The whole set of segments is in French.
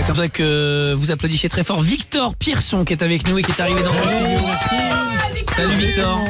C'est comme ça que vous applaudissez très fort Victor Pierson qui est avec nous et qui est arrivé dans le studio. Salut Victor.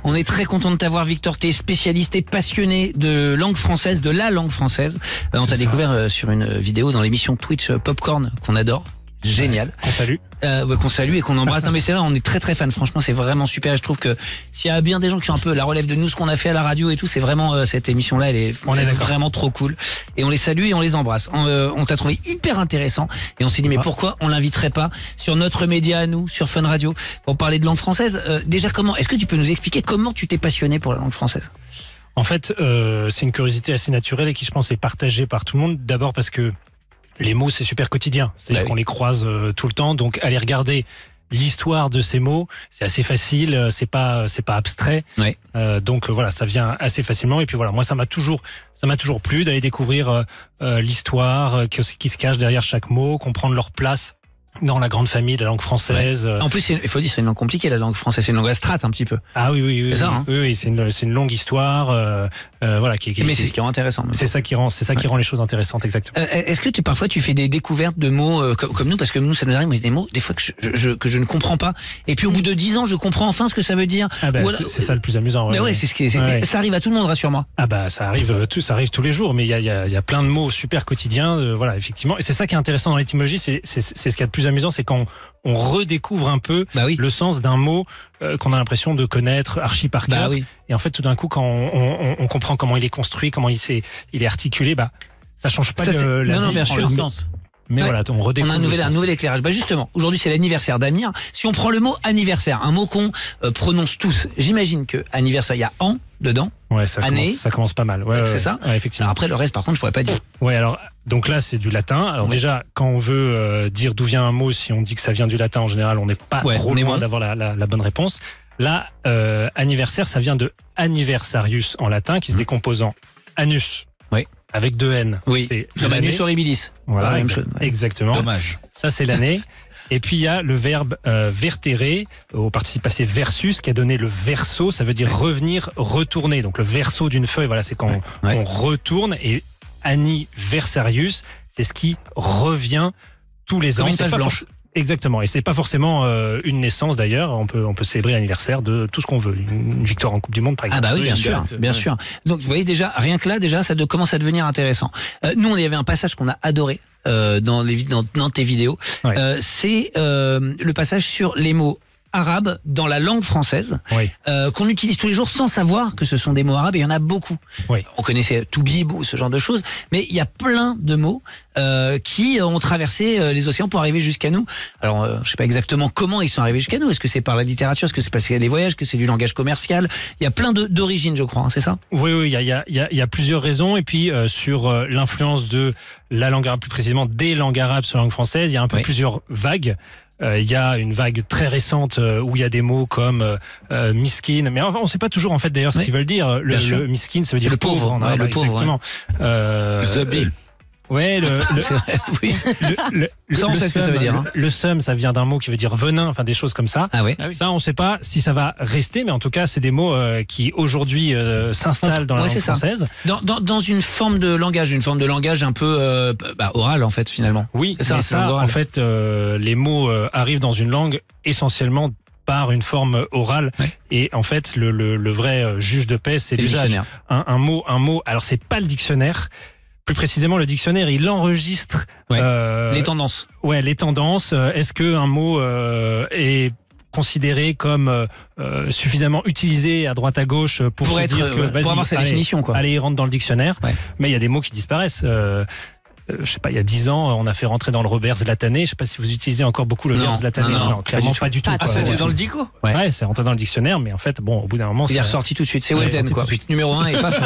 On est très content de t'avoir Victor, tu es spécialiste et passionné de langue française, de la langue française. On t'a découvert sur une vidéo dans l'émission Twitch Popcorn qu'on adore. Génial. Qu'on salue. Qu'on salue et qu'on embrasse. Non mais c'est vrai, on est très très fan. Franchement, c'est vraiment super. Et je trouve que s'il y a bien des gens qui sont un peu la relève de nous, ce qu'on a fait à la radio et tout, c'est vraiment cette émission-là, elle est vraiment trop cool. Et on les salue et on les embrasse. On t'a trouvé hyper intéressant et on s'est dit mais pourquoi on l'inviterait pas sur notre média à nous, sur Fun Radio, pour parler de langue française. Déjà est-ce que tu peux nous expliquer comment tu t'es passionné pour la langue française? En fait, c'est une curiosité assez naturelle et qui, je pense, est partagée par tout le monde. D'abord parce que les mots, c'est super quotidien. C'est-à-dire qu'on les croise tout le temps. Donc, aller regarder l'histoire de ces mots, c'est assez facile. C'est pas abstrait. Ouais. Donc, voilà, ça vient assez facilement. Et puis voilà, moi, ça m'a toujours plu d'aller découvrir l'histoire qui se cache derrière chaque mot, comprendre leur place dans la grande famille de la langue française. En plus, il faut dire, c'est une langue compliquée, la langue française. C'est une langue astrate, un petit peu. Ah oui. C'est ça, hein. Oui, c'est une longue histoire. Voilà, mais c'est ce qui rend intéressant. C'est ça qui rend les choses intéressantes, exactement. Est-ce que parfois tu fais des découvertes de mots comme nous, parce que nous, ça nous arrive, mais des mots, des fois que je ne comprends pas. Et puis au bout de 10 ans, je comprends enfin ce que ça veut dire. Ah bah, c'est ça le plus amusant. C'est ce qui est. Ça arrive à tout le monde, rassure-moi. Ah bah ça arrive tous les jours, mais il y a plein de mots super quotidiens, voilà, effectivement. Et c'est ça qui est intéressant dans l'étymologie, c'est ce qu'il y a de plus amusant, c'est quand on redécouvre un peu le sens d'un mot qu'on a l'impression de connaître archi par cœur. Et en fait, tout d'un coup, quand on comprend comment il est construit, comment il est articulé, ça change pas bien sûr, le sens. Mais voilà, on redécouvre. On a un nouvel éclairage. Justement, aujourd'hui c'est l'anniversaire d'Amir. Si on prend le mot anniversaire, un mot qu'on prononce tous, j'imagine que anniversaire, il y a an dedans. Ouais, ça commence pas mal. C'est ça. Ouais, effectivement. Alors après le reste, par contre, je pourrais pas dire. Ouais, alors donc là c'est du latin. Alors déjà, quand on veut dire d'où vient un mot, si on dit que ça vient du latin, en général, on n'est pas trop loin d'avoir la bonne réponse. Là, anniversaire, ça vient de anniversarius en latin, qui se décompose en anus. Oui. Avec 2 N. Oui. Comme anus horribilis. Voilà, la même chose. Exactement. Dommage. Ça, c'est l'année. Et puis, il y a le verbe vertere, au participe passé versus, qui a donné le verso, ça veut dire revenir, retourner. Donc, le verso d'une feuille, voilà, c'est quand on retourne. Et anniversarius, c'est ce qui revient tous les ans. Comme une page blanche. Exactement, et c'est pas forcément une naissance d'ailleurs. On peut célébrer l'anniversaire de tout ce qu'on veut, une victoire en Coupe du Monde par exemple. Ah bah oui, bien sûr. Donc vous voyez déjà, rien que là, ça commence à devenir intéressant. Nous, on y avait un passage qu'on a adoré dans tes vidéos. C'est le passage sur les mots arabes dans la langue française, qu'on utilise tous les jours sans savoir que ce sont des mots arabes, et il y en a beaucoup. On connaissait Toubib ou ce genre de choses, mais il y a plein de mots qui ont traversé les océans pour arriver jusqu'à nous. Alors, je sais pas exactement comment ils sont arrivés jusqu'à nous. Est-ce que c'est par la littérature? Est-ce que c'est parce qu'il y a les voyages? Est-ce que c'est du langage commercial? Il y a plein d'origines, je crois, hein, c'est ça? Oui, il y a plusieurs raisons. Et puis, sur l'influence de la langue arabe, plus précisément des langues arabes sur la langue française, il y a un peu plusieurs vagues. Il y a une vague très récente où il y a des mots comme miskin, mais on ne sait pas toujours en fait d'ailleurs ce qu'ils veulent dire. Le miskin, ça veut dire le pauvre. Le pauvre, exactement. Zabi. Ouais, c'est vrai, oui. Ça, on sait ce que ça veut dire. Hein. Le seum, ça vient d'un mot qui veut dire venin, enfin des choses comme ça. Ah oui. Ça, on ne sait pas si ça va rester, mais en tout cas, c'est des mots qui aujourd'hui s'installent dans la langue française. Dans une forme de langage, un peu oral en fait finalement. Oui, c'est ça. En fait, les mots arrivent dans une langue essentiellement par une forme orale. Et en fait, le vrai juge de paix, c'est déjà un mot. Alors, c'est pas le dictionnaire. Plus précisément, le dictionnaire, il enregistre les tendances. Les tendances. Est-ce qu'un mot est considéré comme suffisamment utilisé à droite à gauche pour se dire que pour avoir sa définition, quoi. Allez, il rentre dans le dictionnaire. Mais il y a des mots qui disparaissent. Je sais pas, il y a 10 ans, on a fait rentrer dans le Robert zlatané. Je sais pas si vous utilisez encore beaucoup le verbe zlatané. Non, clairement pas du tout. Ah, c'était dans le dico. Ouais, c'est rentré dans le dictionnaire, mais en fait, bon, au bout d'un moment, il est ressorti tout de suite. C'est Welden, quoi. Numéro 1 et paf.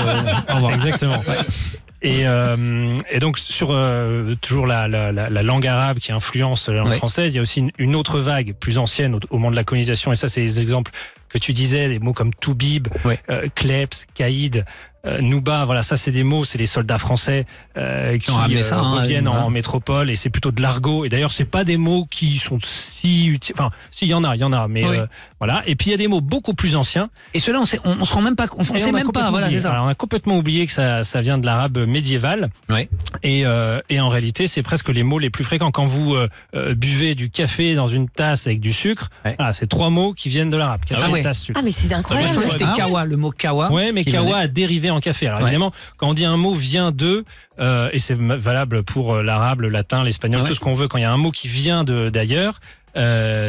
Au revoir. Exactement. Et donc sur toujours la langue arabe qui influence la langue française, il y a aussi une autre vague plus ancienne au moment de la colonisation, et ça c'est les exemples que tu disais, des mots comme Toubib, Kleps, Caïd, Nouba, voilà, ça c'est des mots, c'est les soldats français qui reviennent en métropole, et c'est plutôt de l'argot. Et d'ailleurs, c'est pas des mots qui sont si utiles. Enfin, si, il y en a, mais voilà. Et puis il y a des mots beaucoup plus anciens. Et ceux-là, on se rend même pas, on sait même pas. Voilà, c'est ça. Alors, on a complètement oublié que ça vient de l'arabe médiéval. Et en réalité, c'est presque les mots les plus fréquents. Quand vous buvez du café dans une tasse avec du sucre, c'est 3 mots qui viennent de l'arabe. Tasse, sucre. Ah, mais c'est incroyable. Je pensais que c'était kawa, le mot kawa. Ouais, mais kawa a dérivé en café. Alors évidemment, quand on dit un mot vient de, et c'est valable pour l'arabe, le latin, l'espagnol, tout ce qu'on veut, quand il y a un mot qui vient d'ailleurs,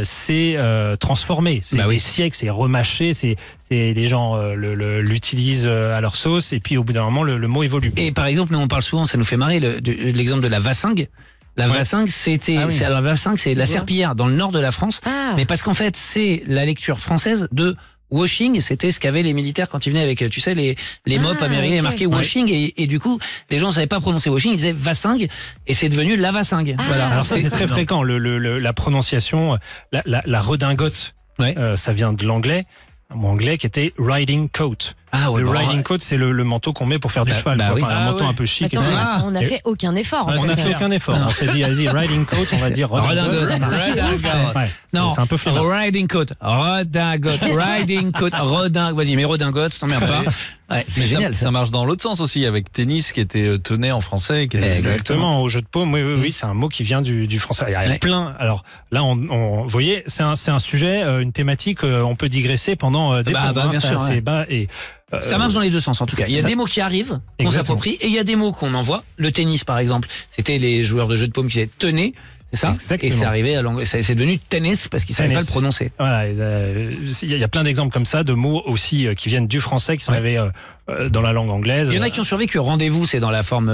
c'est transformé. C'est des siècles, c'est remâché, les gens l'utilisent à leur sauce, et puis au bout d'un moment, le mot évolue. Et par exemple, nous on parle souvent, ça nous fait marrer, l'exemple de la vassingue. La vassingue, la vassingue, c'est la serpillière dans le nord de la France, mais parce qu'en fait, c'est la lecture française de washing, c'était ce qu'avaient les militaires quand ils venaient avec, tu sais, les mops américains marqués washing, et du coup, les gens ne savaient pas prononcer washing, ils disaient vassingue, et c'est devenu la vassingue. Voilà. Alors ça, c'est très fréquent, la prononciation, la redingote, ça vient de l'anglais, un mot anglais qui était riding coat. Le riding coat, c'est le manteau qu'on met pour faire du cheval, un manteau un peu chic. Attends, on n'a fait aucun effort. On n'a fait aucun effort. On s'est dit, vas-y, riding coat, on va dire redingote. Non, c'est un peu flippant. Riding coat, redingote, riding coat, redingote. Vas-y, mais redingote, t'emmerdes pas. C'est génial. Ça marche dans l'autre sens aussi, avec tennis qui était tenait en français. Exactement, au jeu de paume, oui, c'est un mot qui vient du français. Il y a plein. Alors là, vous voyez, c'est un sujet, une thématique, on peut digresser pendant des bien sûr. Ça marche dans les deux sens en tout cas. Il y a des mots qui arrivent, qu'on s'approprie, et il y a des mots qu'on envoie. Le tennis par exemple, c'était les joueurs de jeux de paume qui disaient tenez, c'est ça. Exactement. Et c'est arrivé à l'anglais, c'est devenu tennis parce qu'ils savaient pas le prononcer. Voilà, il y a plein d'exemples comme ça de mots aussi qui viennent du français, qui sont arrivés dans la langue anglaise. Il y en a qui ont survécu. Rendez-vous, c'est dans la forme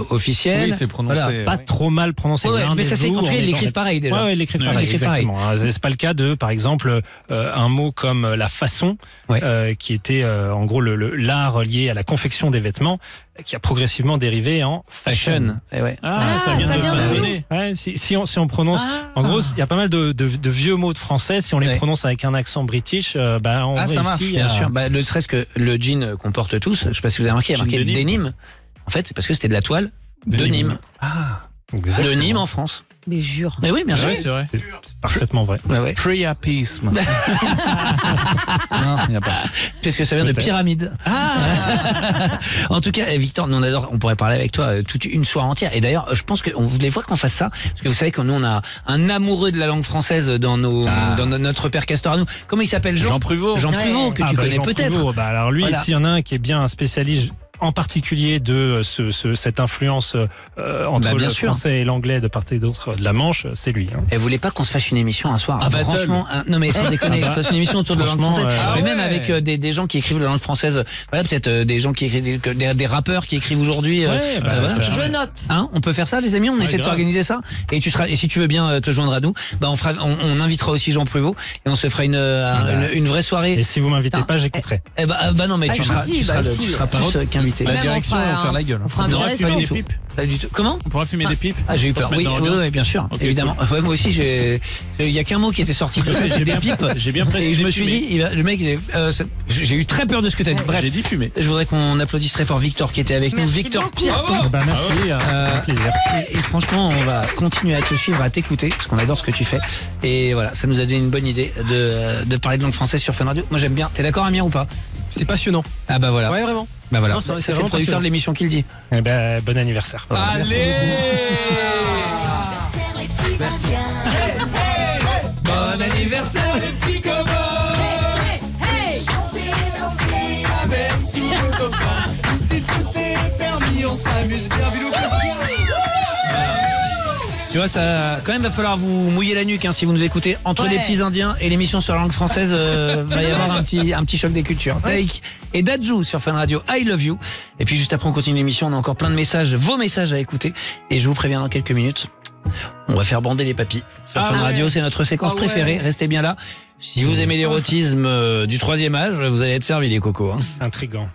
officielle. Oui, c'est prononcé. Voilà, pas trop mal prononcé. Mais ça c'est en tout cas ils l'écrivent pareil déjà. Ouais, ils l'écrivent pareil. Exactement. C'est pas le cas de, par exemple, un mot comme la façon, qui était en gros l'art lié à la confection des vêtements, qui a progressivement dérivé en fashion. Ça vient de façonner. Si on prononce, en gros, il y a pas mal de vieux mots de français. Si on les prononce avec un accent british, on réussit. Ça marche, bien sûr. Ne serait-ce que le jean qu'on porte tous, je sais pas si vous avez remarqué, il y a marqué denim. En fait, c'est parce que c'était de la toile de Nîmes. De Nîmes en France. Mais jure. Mais oui, bien sûr. C'est vrai. C'est parfaitement vrai. Priapisme. Non, il n'y a pas. Parce que ça vient de pyramide. En tout cas, Victor, nous on adore, on pourrait parler avec toi toute une soirée entière. Et d'ailleurs, je pense qu'on voulait voir qu'on fasse ça. Parce que vous savez que nous, on a un amoureux de la langue française dans notre père Castor à nous. Comment il s'appelle, Jean Pruvot. Jean Pruvot, que tu connais peut-être. Alors lui, s'il y en a un qui est bien un spécialiste en particulier de cette influence entre le français et l'anglais de part et d'autre de la Manche, c'est lui. Elle voulait pas qu'on se fasse une émission un soir. Franchement, non mais sans déconner, qu'on fasse une émission autour de la langue française. Mais même avec des gens qui écrivent la langue française. Voilà, peut-être des gens qui écrivent, des rappeurs qui écrivent aujourd'hui. Je note. On peut faire ça, les amis. On essaie de s'organiser ça. Et si tu veux bien te joindre à nous, on invitera aussi Jean Pruvot et on se fera une vraie soirée. Et si vous m'invitez pas, j'écouterai. Non mais tu seras pas qu'invité. La direction, on va faire la gueule. On fera un petit resto. Comment? On pourra fumer des pipes. J'ai eu peur. Oui, bien sûr, évidemment. Moi aussi, il y a qu'un mot qui était sorti. C'est des pipes. J'ai bien précisé. Et je me suis dit, le mec, j'ai eu très peur de ce que tu as dit. Bref, j'ai dit fumer. Je voudrais qu'on applaudisse très fort Victor qui était avec nous. Victor Pierson. Merci, c'est un plaisir. Et franchement, on va continuer à te suivre, à t'écouter, parce qu'on adore ce que tu fais. Et voilà, ça nous a donné une bonne idée de parler de langue française sur Fun Radio. Moi, j'aime bien. T'es d'accord, Amir, ou pas? C'est passionnant. Ah bah voilà. Ouais, vraiment. Bah voilà. Non, c'est le producteur de l'émission qui le dit. Bon anniversaire. Allez. Bon anniversaire, les petits copains. Chanter et danser avec tous nos copains. Si tout est permis, on s'amuse bien, bilou. Tu vois, ça quand même va falloir vous mouiller la nuque si vous nous écoutez. Entre les petits Indiens et l'émission sur la langue française, va y avoir un petit choc des cultures. Take et Dadju sur Fun Radio, I Love You. Et puis juste après on continue l'émission, on a encore plein de messages, vos messages à écouter. Et je vous préviens dans quelques minutes, on va faire bander les papis. Sur Fun Radio, c'est notre séquence préférée. Restez bien là. Si vous aimez l'érotisme du 3e âge, vous allez être servis les cocos. Intriguant.